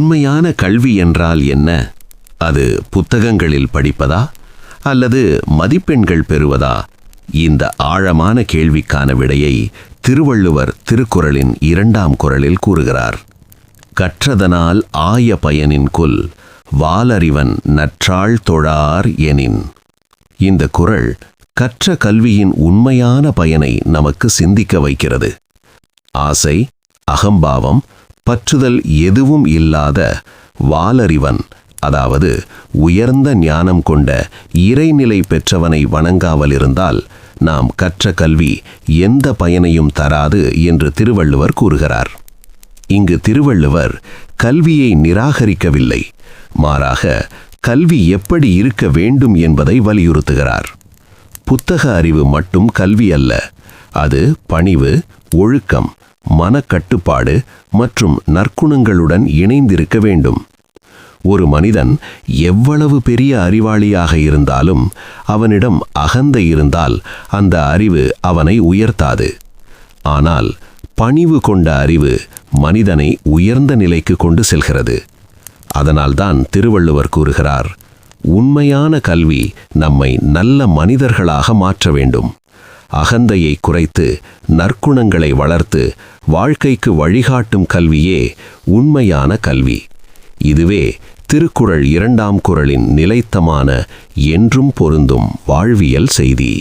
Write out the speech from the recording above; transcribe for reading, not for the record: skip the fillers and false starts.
உண்மையான கல்வி என்றால் என்ன? அது புத்தகங்களில் படிப்பதா அல்லது மதிப்பெண்கள் பெறுவதா? இந்த ஆழமான கேள்விக்கான விடையை திருவள்ளுவர் திருக்குறளின் 2ஆம் குறளில் கூறுகிறார். கற்றதனால் ஆய பயனின் கொல் வாலறிவன் நற்றாள் தொழார் எனின். இந்த குறள் கற்ற கல்வியின் உண்மையான பயனை நமக்கு சிந்திக்க வைக்கிறது. ஆசை, அகம்பாவம், பற்றுதல் எதுவும் இல்லாத வாலறிவன், அதாவது உயர்ந்த ஞானம் கொண்ட இறைநிலை பெற்றவனை வணங்காமல் இருந்தால் நாம் கற்ற கல்வி எந்த பயனையும் தராது என்று திருவள்ளுவர் கூறுகிறார். இங்கு திருவள்ளுவர் கல்வியை நிராகரிக்கவில்லை, மாறாக கல்வி எப்படி இருக்க வேண்டும் என்பதை வலியுறுத்துகிறார். புத்தக அறிவு மட்டும் கல்வி அல்ல, அது பணிவு, ஒழுக்கம், மனக்கட்டுப்பாடு மற்றும் நற்குணங்களுடன் இணைந்திருக்க வேண்டும். ஒரு மனிதன் எவ்வளவு பெரிய அறிவாளியாக இருந்தாலும் அவனிடம் அகந்தை இருந்தால் அந்த அறிவு அவனை உயர்த்தாது. ஆனால் பணிவு கொண்ட அறிவு மனிதனை உயர்ந்த நிலைக்கு கொண்டு செல்கிறது. அதனால்தான் திருவள்ளுவர் கூறுகிறார், உண்மையான கல்வி நம்மை நல்ல மனிதர்களாக மாற்ற வேண்டும். அகந்தையை குறைத்து நற்குணங்களை வளர்த்து வாழ்க்கைக்கு வழிகாட்டும் கல்வியே உண்மையான கல்வி. இதுவே திருக்குறள் 2ஆம் குறளின் நிலைத்தமான என்றும் பொருந்தும் வாழ்வியல் செய்தி.